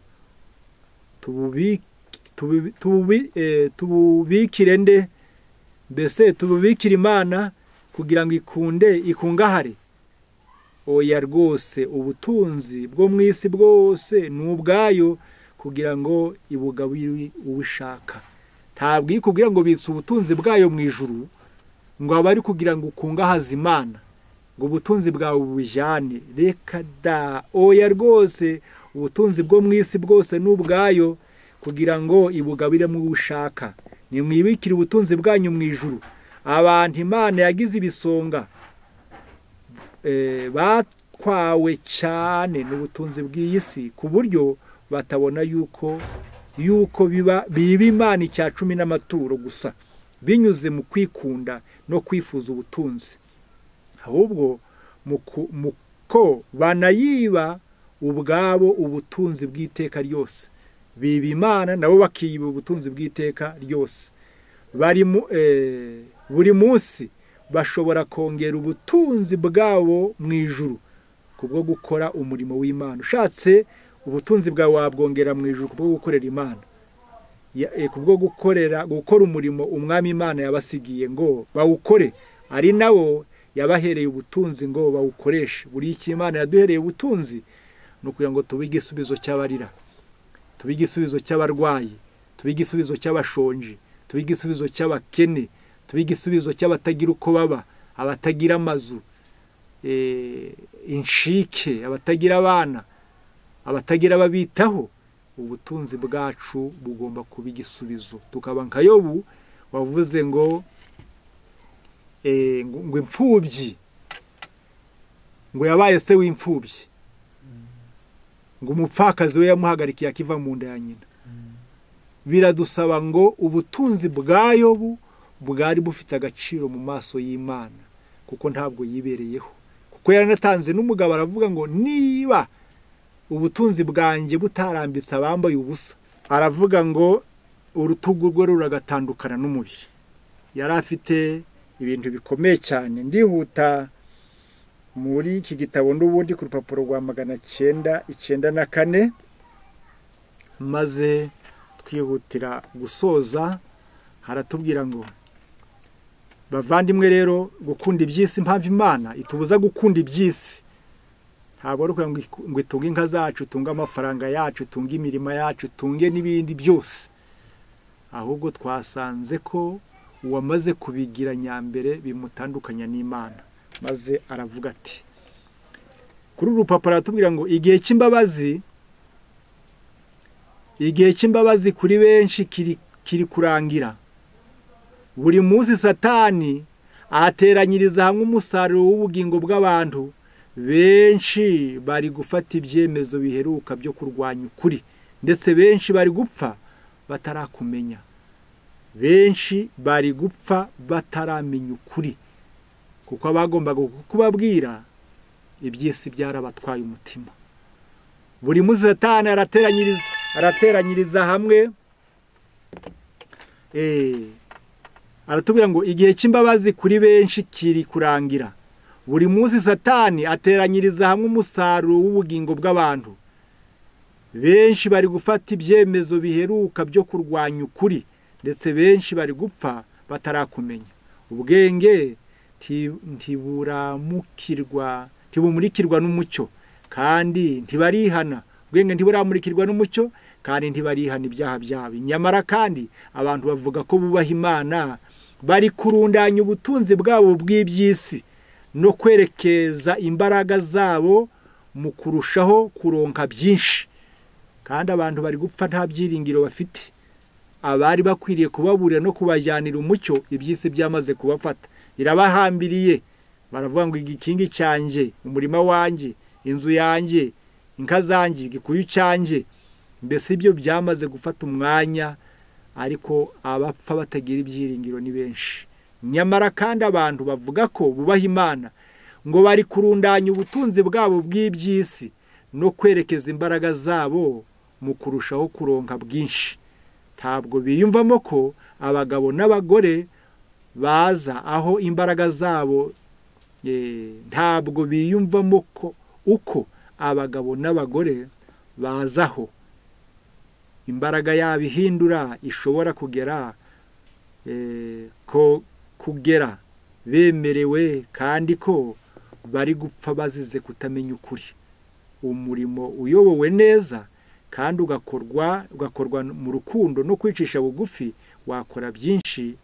Tububikire nde? Mbese tububikire Imana kugira ngo ikungahare? Oya rwose, ubutunzi bwo mu isi bwose ni ubwayo kugira ngo ibugabire uwishaka. Ntabwo ikubwira ngo bitse ubutunzi bwayo mu ijuru ngo aba ari kugira ngo ukungahaze Imana, ngo ubutunzi bwawe bujyane. Reka da! Oya rwose, ubutunzi bwo mu isi bwose ni ubwayo kugira ngo ibugabire mu ushaka. Nimwibikire ubutunzi bwanyu mu ijuru. Abantu Imana yagize ibisonga batwawe cyane n'ubutunzi bw'iyi si, ku buryo batabona yuko biba Imana icya cumi n'amaturo gusa, binyuze mu kwikunda no kwifuza ubutunzi, ahubwo ko banayiba ubwabo ubutunzi bw'iteka ryose. Biba Imana nabo bakiyiba ubutunzi bw'iteka ryose. Buri munsi bashobora kongera ubutunzi bwabo mu ijuru kubwo gukora umurimo w'Imana. Ushatse ubutunzi bwawe wabwongera mu ijuru kubwo gukorera Imana, kubwo gukora umurimo Umwami Imana yabasigiye ngo bawukore, ari nawo yabahereye ubutunzi ngo bawukoreshe. Buri iki Imana yaduhereye ubutunzi ni ukugira ngo tube igisubizo cy'abarira, tube igisubizo cy'abarwayi, tube igisubizo cy'abashonji, tube igisubizo cy'abakene, tube igisubizo cy'abatagira uko baba, abatagira amazu, inshike, abatagira abana, abatagira ababitaho. Ubutunzi bwacu bugomba kuba igisubizo. Tukaba nka Yobu wavuze ngo imfubyi, ngo yabaye se w'imfubyi, ngo umupfakazi we yamuhagarikiye akiva mu nda ya nyina. Biradusaba ngo ubutunzi bwa Yobu bwari bufite agaciro mu maso y'Imana, kuko ntabwo yibereyeho, kuko yaranatanze n'umugabo aravuga ngo niba ubutunzi bwanjye butarambitse abambaye ubusa, aravuga ngo urutugu rwe ruragatandukana n'umubiri. Yari afite ibintu bikomeye cyane. Ndihuta muri iki gitabo n'ubundi ku rupapuro rwa 994, maze twihutira gusoza. Haratubwira ngo bavandimwe rero, gukunda iby'isi, impamvu Imana itubuza gukunda iby'isi ntabwo ari ukugira ngo itunge inka zacu, itunge amafaranga yacu, itunge imirima yacu, itunge n'ibindi byose, ahubwo twasanze ko uwamaze kubigira nyambere bimutandukanya n'Imana. Maze aravuga ati, kuri uru rupapuro aratubwira ngo igihe cy'imbabazi kuri benshi kiri kurangira. Buri munsi Satani ateranyiriza hamwe umusaruro w'ubugingo bw'abantu. Benshi bari gufata ibyemezo biheruka byo kurwanya ukuri, ndetse benshi bari gupfa batarakumenya. Benshi bari gupfa bataramenya ukuri, kuko abagombaga kubabwira iby'isi byarabatwaye umutima. buri munsi Satani arateranyiriza hamwe. Aratubwira ngo igihe cy'imbabazi kuri benshi kiri kurangira. Buri munsi Satani ateranyiriza hamwe umusaruro w'ubugingo bw'abantu. Benshi bari gufata ibyemezo biheruka byo kurwanya ukuri, ndetse benshi bari gupfa batarakumenya. Ubwenge ntibumurikirwa n'umucyo, kandi ntibarihana. Ubwenge ntiburamurikirwa n'umucyo, kandi ntibarihana ibyaha byabo. Nyamara kandi abantu bavuga ko bubaha Imana, bari kurundanya ubutunzi bwabo bw'iby'isi no kwerekeza imbaraga zabo mu kurushaho kuronka byinshi. Kandi abantu bari gupfa nta byiringiro bafite. Abari bakwiriye kubaburira no kubajyanira umucyo, iby'isi byamaze kubafata, irabahambiriye. Baravuga ngo igikingi cyanjye, umurima wanjye, inzu yanjye, inka zanjye, igikuyu cyanjye. Mbese ibyo byamaze gufata umwanya, ariko abapfa batagira ibyiringiro ni benshi. Nyamara kandi abantu bavuga ko bubaha Imana, ngo bari kurundanya ubutunzi bwabo bw'iby'isi no kwerekeza imbaraga zabo mu kurushaho kuronka bwinshi. Ntabwo biyumvamo ko abagabo n'abagore baza aho imbaraga zabo, ntabwo biyumvamo ko uko abagabo n'abagore bazaho imbaraga yabo ihindura ishobora kugera bemerewe, kandi ko bari gupfa bazize kutamenya ukuri. Umurimo uyobowe neza kandi ugakorwa mu rukundo no kwicisha bugufi, wakora byinshi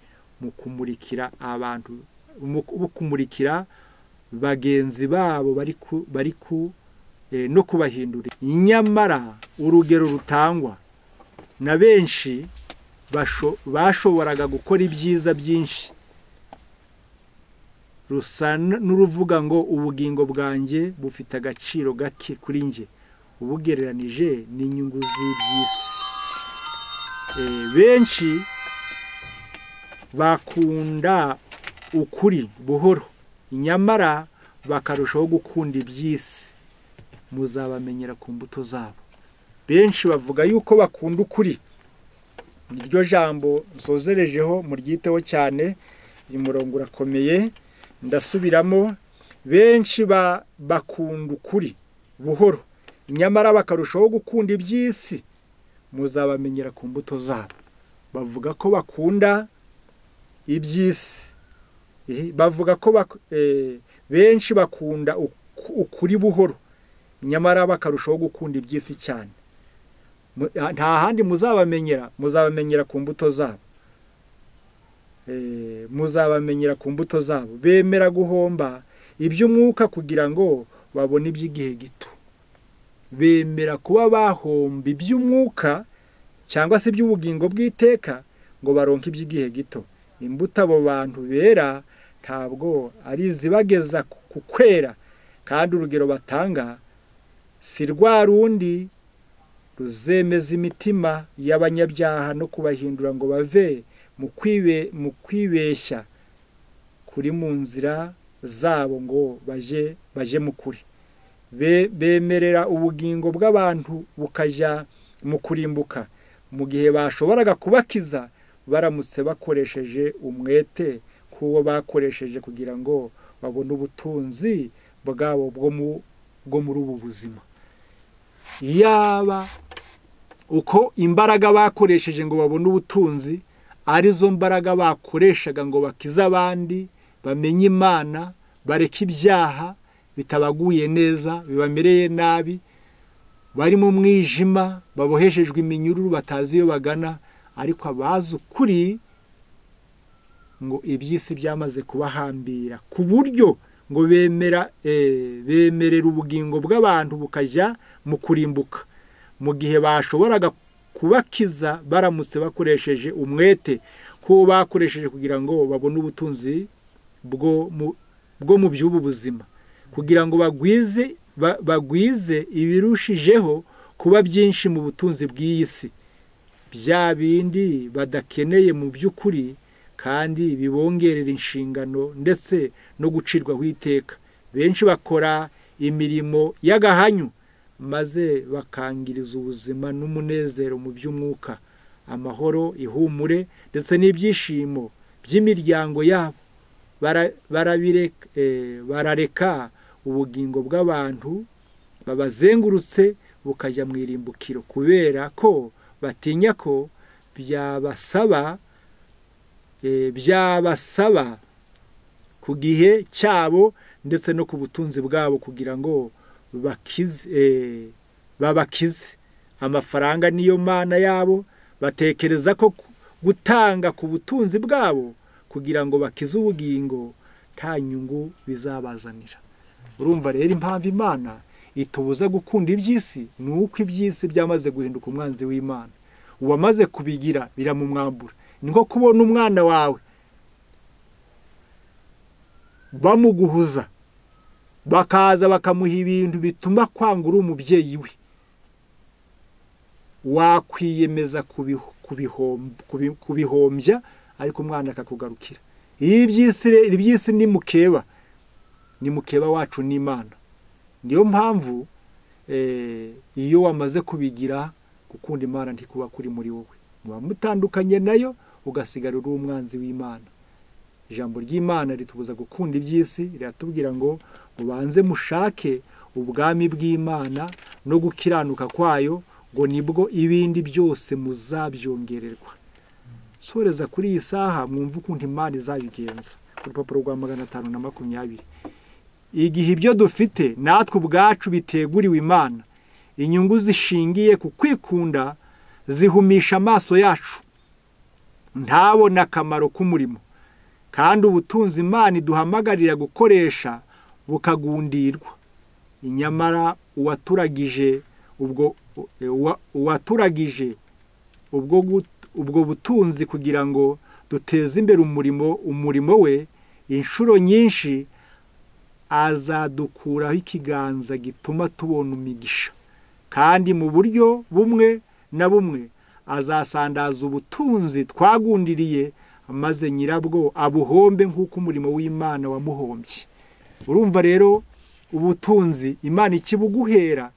mu kumurikira abantu, mu kumurikira bagenzi babo no kubahindura. Nyamara urugero rutangwa na benshi bashoboraga gukora ibyiza byinshi rusa n'uruvuga ngo ubugingo bwanjye bufite agaciro gake kuri njye ubugereranije n'inyungu z'iby'isi. Benshi bakunda ukuri buhoro, nyamara bakarushaho gukunda iby'isi. Muzabamenyera ku mbuto zabo. Benshi bavuga yuko bakunda ukuri. Iryo jambo nsozerejeho muryiteho cyane, umurongo urakomeye, ndasubiramo. Benshi bakunda ukuri buhoro, nyamara bakarushaho gukunda iby'isi. Muzabamenyera ku mbuto zabo. Bavuga ko bakunda iby'isi. Bavuga ko benshi bakunda ukuri buhoro, nyamara bakarushaho gukunda iby'isi cyane. Nta handi muzabamenyera ku mbuto zabo. Muzabamenyera ku mbuto zabo. Bemera guhomba iby'umwuka kugira ngo babone iby'igihe gito. Bemera kuba bahomba iby'umwuka cyangwa se iby'ubugingo bw'iteka ngo baronke iby'igihe gito. Imbuto abo bantu bera ntabwo ari izibageza ku kwera, kandi urugero batanga si rwa rundi ruzemeza imitima y'abanyabyaha no kubahindura ngo bave mu kwibeshya kuri mu nzira zabo ngo baje mu kuri. Bemerera ubugingo bw'abantu bukajya mu kurimbuka, mu gihe bashoboraga kubakiza baramutse bakoresheje umwete k'uwo bakoresheje kugira ngo babone ubutunzi bwabo bwo muri ubu buzima. Yaba uko imbaraga bakoresheje ngo babone ubutunzi arizo mbaraga bakoreshaga ngo bakize abandi, bamenye Imana, bareke ibyaha bitabaguye neza, bibamereye nabi, bari mu mwijima, baboheshejwe iminyururu batazi iyo bagana, ariko abazi ukuri ngo iby'isi byamaze kubahambira ku buryo ngo bemerera ubugingo bw'abantu bukajya mu kurimbuka, mu gihe bashoboraga kubakiza baramutse bakoresheje umwete ko bakoresheje kugira ngo babone ubutunzi bwo mu by'ubu buzima, kugira ngo bagwize ibirushijeho kuba byinshi mu butunzi bw'iyi si, bya bindi badakeneye mu by'ukuri, kandi bibongerera inshingano ndetse no gucirwaho iteka. Benshi bakora imirimo y'agahanyu maze bakangiriza ubuzima n'umunezero mu by'umwuka, amahoro, ihumure ndetse n'ibyishimo by'imiryango yabo. Barareka ubugingo bw'abantu babazengurutse bukajya mu irimbukiro, kubera ko batinya ko byabasaba ku gihe cyabo ndetse no ku butunzi bwabo kugira ngo babakize. Amafaranga niyo mana yabo. Batekereza ko gutanga ku butunzi bwabo kugira ngo bakize ubugingo nta nyungu bizabazanira. Urumva rero impamvu Imana itubuza gukunda iby'isi ni uko iby'isi byamaze guhinduka umwanzi w'Imana. Uwamaze kubigira biramumwambura. Ni nko kubona umwana wawe bamuguhuza, bakaza bakamuha ibintu bituma kwanga uri umubyeyi we. Wakwiyemeza kubihombya ariko umwana akakugarukira. Iby'isi ni mukeba, ni mukeba wacu n'Imana. Niyo mpamvu iyo wamaze kubigira, gukunda Imana ntikuba kuri muri wowe, muba mutandukanye nayo, ugasigara uri umwanzi w'Imana. Ijambo ry'Imana ritubuza gukunda iby'isi, riratubwira ngo mubanze mushake ubwami bw'Imana no gukiranuka kwayo, ngo nibwo ibindi byose muzabyongererwa. Soreza kuri iyi saha mwumva ukuntu Imana izabigenza. Ku rupapuro rwa 520, igihe ibyo dufite natwe ubwacu biteguriwe Imana, inyungu zishingiye ku kwikunda zihumisha amaso yacu, ntabona akamaro k'umurimo, kandi ubutunzi Imana iduhamagarira gukoresha bukagundirwa. Inyamara uwaturagije ubwo butunzi kugira ngo duteze imbere umurimo we, inshuro nyinshi azadukuraho ikiganza gituma tubona umugisha, kandi mu buryo bumwe na bumwe azasandaza ubutunzi twagundiriye, maze nyirabwo abuhombe nk'uko umurimo w'Imana wamuhombye. Urumva rero ubutunzi Imana ikibuguhera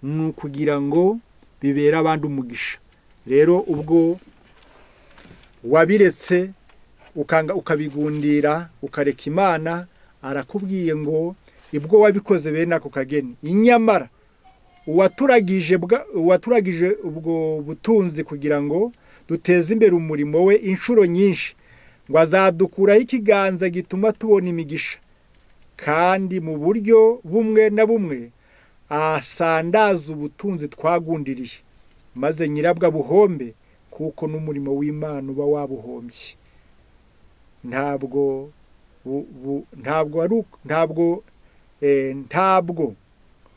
ni ukugira ngo bibere abandi umugisha. Rero ubwo wabiretse ukabigundira ukareka Imana, arakubwiye ngo ibwo wabikoze bene ako kageni. Inyamara uwaturagije ubwo butunzi kugira ngo duteze imbere umurimo we, inshuro nyinshi ngo azadukuraho ikiganza gituma tubona imigisha, kandi mu buryo bumwe na bumwe asandaza ubutunzi twagundiriye, maze nyirabwo abuhombe kuko n'umurimo w'Imana uba wabuhombye. Ntabwo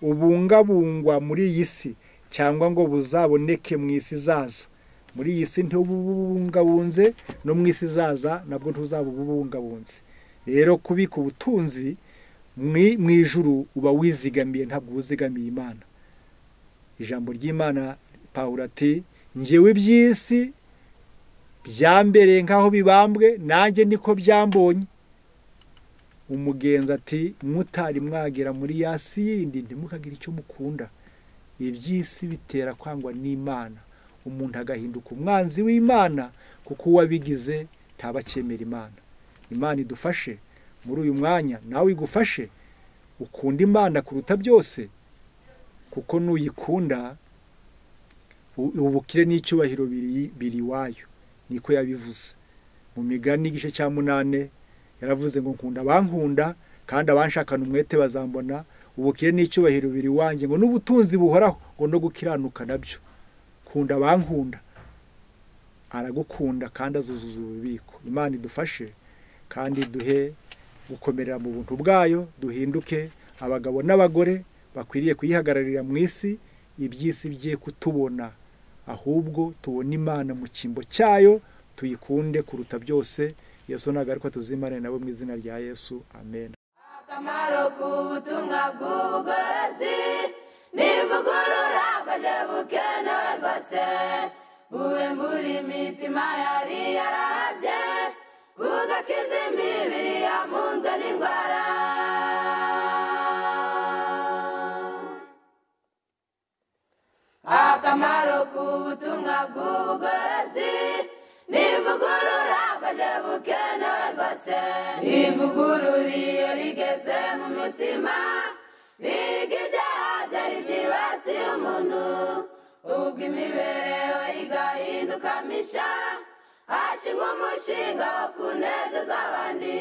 ubungabungwa muri iyi si cyangwa ngo buzaboneke mu isi izaza. Muri iyi si ntububungabunze, no mu isi izaza nabwo ntuzabubungabunze. Rero kubika ubutunzi mu ijuru uba wizigamiye, ntabwo uzigamiye Imana. Ijambo ry'Imana Pawulo ati, njyewe iby'isi byambereye nk'aho bibambwe, nanjye niko byambonye. Umugenzi ati, mutari mwagera muri ya si yindi ntimukagire icyo mukunda. Iby'isi bitera kwangwa n'Imana, umuntu agahinduka umwanzi w'Imana, kuko uwabigize ntaba akemera Imana. Imana idufashe muri uyu mwanya, nawe igufashe ukunda Imana kuruta byose, kuko nuyikunda ubukire n'icyubahiro biri iwayo. Niko yabivuze mu Migani igice cya 8, yaravuze ngo nkunda abankunda, kandi abanshakana umwete bazambona. Ubukire n'icyubahiro biri iwanjye, ngo n'ubutunzi buhoraho, ngo no gukiranuka nabyo. Kunda abankunda, aragukunda kandi azuzuza ububiko. Imana idufashe kandi duhe gukomerera mu buntu bwayo, duhinduke abagabo n'abagore bakwiriye kuyihagararira mu isi. Iby'isi bigiye kutubona, ahubwo tubona Imana mu cyimbo cyayo, tuyikunde kuruta byose. Yesu nagaruka tuzimane nabo mu izina rya Yesu, amen. Akamaro k'ubutumwa bw'ubugorozi n'ivugurura bwaje bukenewe rwose, buwembura imitima yari yarabye, bugakiza imibiri yamunzwe n'indwara. ku butumwa bw'ubugorozi n'ivugurura bwaje bukenewe rwose ivugurura iyo rigeze mu mutima biga ibyaha byari byibasiye umuntu ubwo imibereho igahinduka misha hashingwa umushinga wo kunezeza abandi